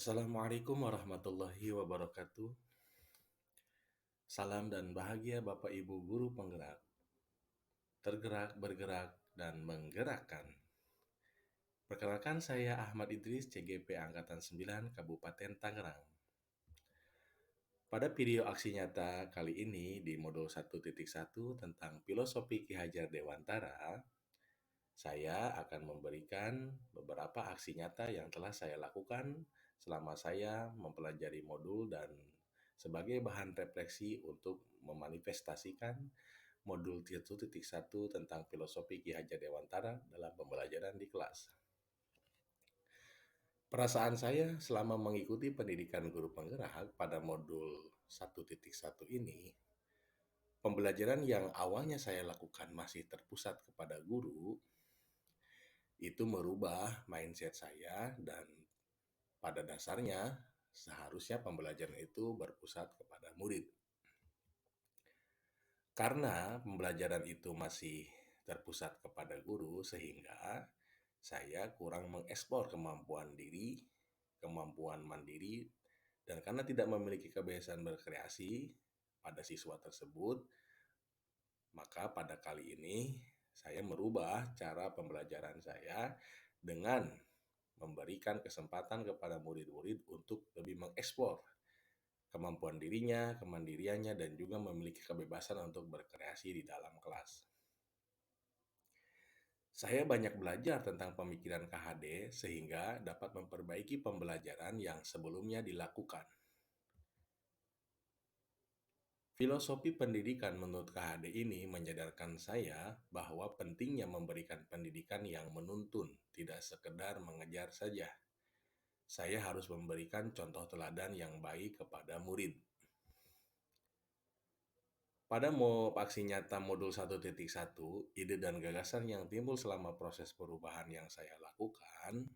Assalamualaikum warahmatullahi wabarakatuh. Salam dan bahagia Bapak Ibu guru penggerak, tergerak, bergerak, dan menggerakkan. Perkenalkan saya Ahmad Idris, CGP Angkatan 9, Kabupaten Tangerang. Pada video aksi nyata kali ini di modul 1.1 tentang filosofi Ki Hajar Dewantara, saya akan memberikan beberapa aksi nyata yang telah saya lakukan selama saya mempelajari modul dan sebagai bahan refleksi untuk memanifestasikan modul 1.1 tentang filosofi Ki Hajar Dewantara dalam pembelajaran di kelas. Perasaan saya selama mengikuti pendidikan guru penggerak pada modul 1.1 ini, pembelajaran yang awalnya saya lakukan masih terpusat kepada guru, itu merubah mindset saya dan pada dasarnya seharusnya pembelajaran itu berpusat kepada murid. Karena pembelajaran itu masih terpusat kepada guru sehingga saya kurang mengeksplor kemampuan diri, kemampuan mandiri, dan karena tidak memiliki kebiasaan berkreasi pada siswa tersebut, maka pada kali ini saya merubah cara pembelajaran saya dengan memberikan kesempatan kepada murid-murid untuk lebih mengeksplor kemampuan dirinya, kemandiriannya, dan juga memiliki kebebasan untuk berkreasi di dalam kelas. Saya banyak belajar tentang pemikiran KHD sehingga dapat memperbaiki pembelajaran yang sebelumnya dilakukan. Filosofi pendidikan menurut KHD ini menyadarkan saya bahwa pentingnya memberikan pendidikan yang menuntun, tidak sekedar mengejar saja. Saya harus memberikan contoh teladan yang baik kepada murid. Pada aksi nyata modul 1.1, ide dan gagasan yang timbul selama proses perubahan yang saya lakukan,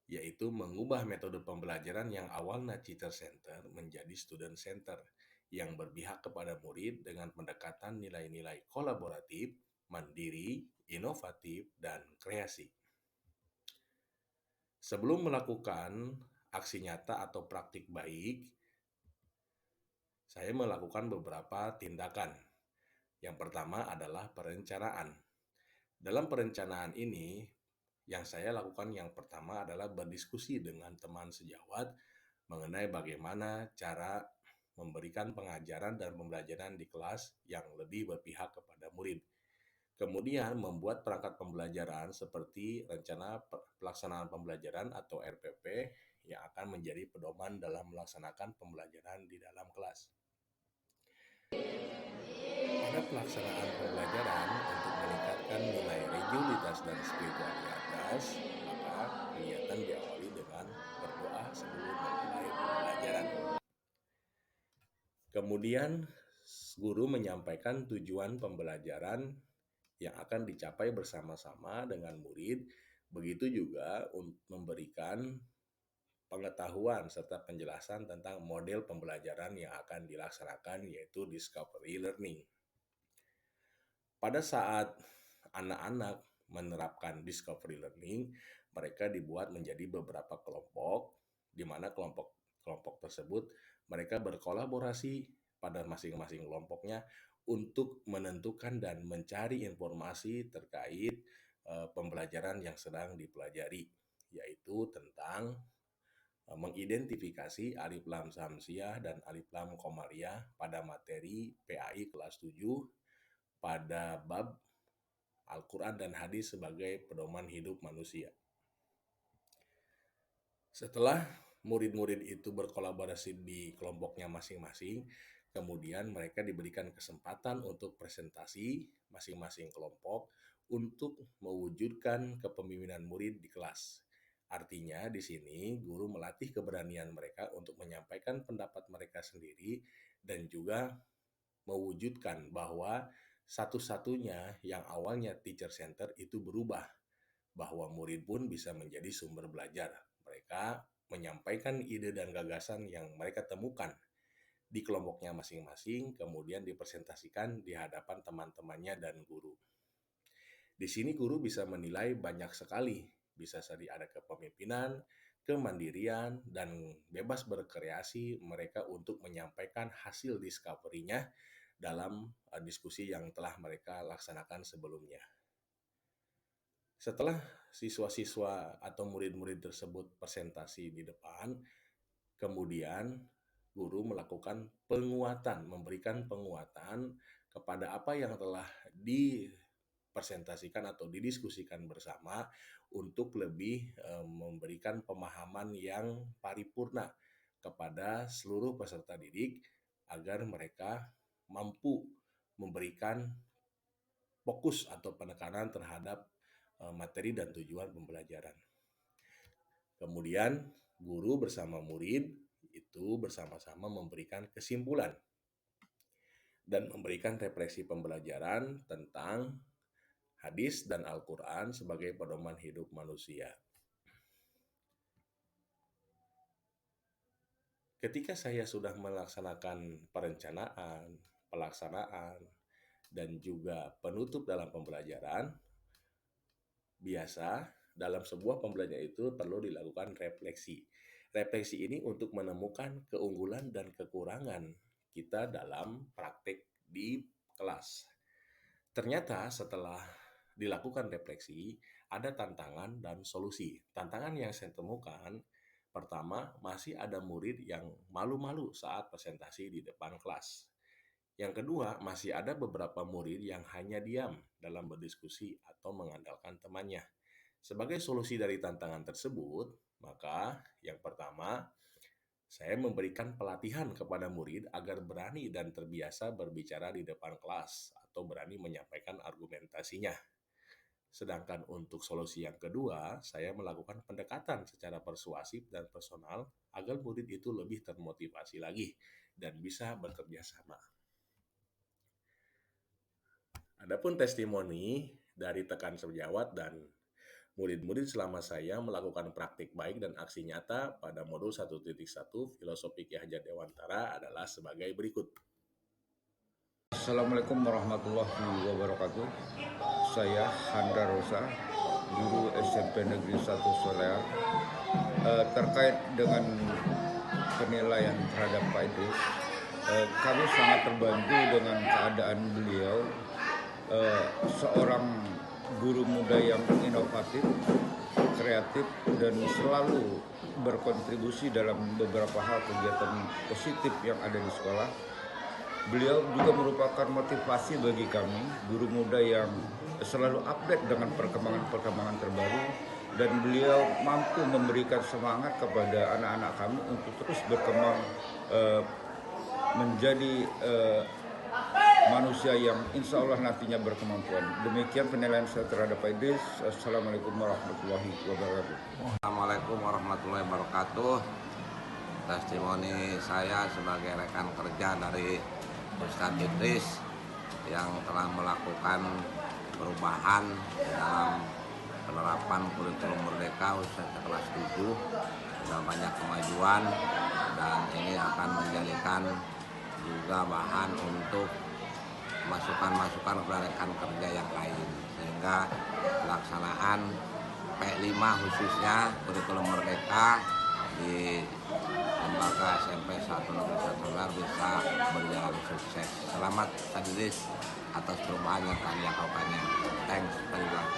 yaitu mengubah metode pembelajaran yang awalnya teacher center menjadi student center, yang berpihak kepada murid dengan pendekatan nilai-nilai kolaboratif, mandiri, inovatif, dan kreasi. Sebelum melakukan aksi nyata atau praktik baik, saya melakukan beberapa tindakan. Yang pertama adalah perencanaan. Dalam perencanaan ini, yang saya lakukan yang pertama adalah berdiskusi dengan teman sejawat mengenai bagaimana cara memberikan pengajaran dan pembelajaran di kelas yang lebih berpihak kepada murid. Kemudian membuat perangkat pembelajaran seperti rencana pelaksanaan pembelajaran atau RPP yang akan menjadi pedoman dalam melaksanakan pembelajaran di dalam kelas. Pada pelaksanaan pembelajaran untuk meningkatkan nilai religiulitas dan spiritualitas, maka kegiatan diawali dengan berdoa sebelum memulai pembelajaran. Kemudian, guru menyampaikan tujuan pembelajaran yang akan dicapai bersama-sama dengan murid, begitu juga untuk memberikan pengetahuan serta penjelasan tentang model pembelajaran yang akan dilaksanakan, yaitu discovery learning. Pada saat anak-anak menerapkan discovery learning, mereka dibuat menjadi beberapa kelompok, di mana kelompok tersebut mereka berkolaborasi pada masing-masing kelompoknya untuk menentukan dan mencari informasi terkait pembelajaran yang sedang dipelajari, yaitu tentang mengidentifikasi alif lam samsiah dan alif lam komariah pada materi PAI kelas 7 pada bab Al-Quran dan Hadis sebagai pedoman hidup manusia. Setelah murid-murid itu berkolaborasi di kelompoknya masing-masing, kemudian mereka diberikan kesempatan untuk presentasi masing-masing kelompok untuk mewujudkan kepemimpinan murid di kelas. Artinya di sini guru melatih keberanian mereka untuk menyampaikan pendapat mereka sendiri dan juga mewujudkan bahwa satu-satunya yang awalnya teacher center itu berubah, bahwa murid pun bisa menjadi sumber belajar. Mereka menyampaikan ide dan gagasan yang mereka temukan di kelompoknya masing-masing, kemudian dipresentasikan di hadapan teman-temannya dan guru. Di sini guru bisa menilai banyak sekali, bisa jadi ada kepemimpinan, kemandirian, dan bebas berkreasi mereka untuk menyampaikan hasil discovery-nya dalam diskusi yang telah mereka laksanakan sebelumnya. Setelah siswa-siswa atau murid-murid tersebut presentasi di depan, kemudian guru melakukan penguatan, memberikan penguatan kepada apa yang telah dipresentasikan atau didiskusikan bersama untuk lebih memberikan pemahaman yang paripurna kepada seluruh peserta didik agar mereka mampu memberikan fokus atau penekanan terhadap materi dan tujuan pembelajaran. Kemudian guru bersama murid itu bersama-sama memberikan kesimpulan dan memberikan refleksi pembelajaran tentang hadis dan Al-Quran sebagai pedoman hidup manusia. Ketika saya sudah melaksanakan perencanaan, pelaksanaan, dan juga penutup dalam pembelajaran, biasa dalam sebuah pembelajaran itu perlu dilakukan refleksi. Refleksi ini untuk menemukan keunggulan dan kekurangan kita dalam praktik di kelas. Ternyata setelah dilakukan refleksi, ada tantangan dan solusi. Tantangan yang saya temukan, pertama, masih ada murid yang malu-malu saat presentasi di depan kelas. Yang kedua, masih ada beberapa murid yang hanya diam dalam berdiskusi atau mengandalkan temannya. Sebagai solusi dari tantangan tersebut, maka yang pertama, saya memberikan pelatihan kepada murid agar berani dan terbiasa berbicara di depan kelas atau berani menyampaikan argumentasinya. Sedangkan untuk solusi yang kedua, saya melakukan pendekatan secara persuasif dan personal agar murid itu lebih termotivasi lagi dan bisa bekerja sama. Adapun testimoni dari tekan sejawat dan murid-murid selama saya melakukan praktik baik dan aksi nyata pada modul 1.1 Filosofi Ki Hajar Dewantara adalah sebagai berikut. Assalamualaikum warahmatullahi wabarakatuh. Saya Handra Rosa, guru SMP Negeri 1 Solear. Terkait dengan penilaian terhadap Pak Idris, kami sangat terbantu dengan keadaan beliau, seorang guru muda yang inovatif, kreatif, dan selalu berkontribusi dalam beberapa hal kegiatan positif yang ada di sekolah. Beliau juga merupakan motivasi bagi kami, guru muda yang selalu update dengan perkembangan-perkembangan terbaru, dan beliau mampu memberikan semangat kepada anak-anak kami untuk terus berkembang menjadi manusia yang insya Allah nantinya berkemampuan. Demikian penilaian saya terhadap Pak Idris. Assalamualaikum warahmatullahi wabarakatuh. Assalamualaikum warahmatullahi wabarakatuh. Testimoni saya sebagai rekan kerja dari Ustadz Idris yang telah melakukan perubahan dalam penerapan kurikulum Merdeka khususnya kelas 7 dengan banyak kemajuan, dan ini akan menjadikan juga bahan untuk masukan-masukan kepada rekan kerja yang lain, sehingga pelaksanaan P5 khususnya kurikulum Merdeka di lembaga SMP 1 Negeri 1 Solear bisa berjalan sukses. Selamat Pak Idris atas perubahan yang kami lakukannya. Thanks, Pak Idris.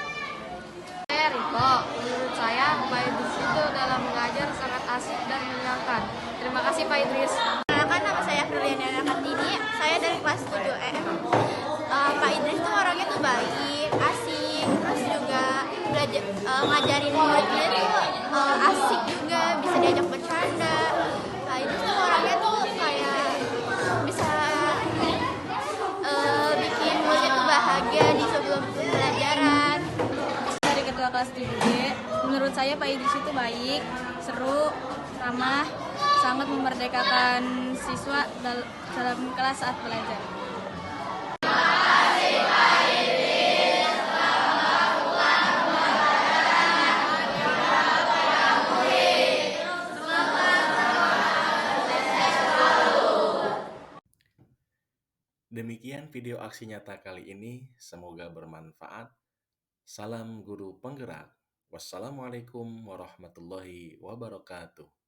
Saya Riko, menurut saya Pak Idris itu dalam mengajar sangat asik dan menyenangkan. Terima kasih Pak Idris. Perkenalkan, nama saya Firliana Kartini, saya dari kelas 7 EM. Pak Idris tuh orangnya tuh baik, asik, terus juga belajar ngajarin muridnya tuh asik juga, bisa diajak bercanda. Pak Idris tuh orangnya tuh kayak bisa bikin muridnya tuh bahagia di sebelum pembelajaran. Dari ketua kelas 7D, menurut saya Pak Idris itu baik, seru, ramah, sangat memerdekakan siswa dalam kelas saat belajar. Demikian video aksi nyata kali ini, semoga bermanfaat. Salam guru penggerak. Wassalamualaikum warahmatullahi wabarakatuh.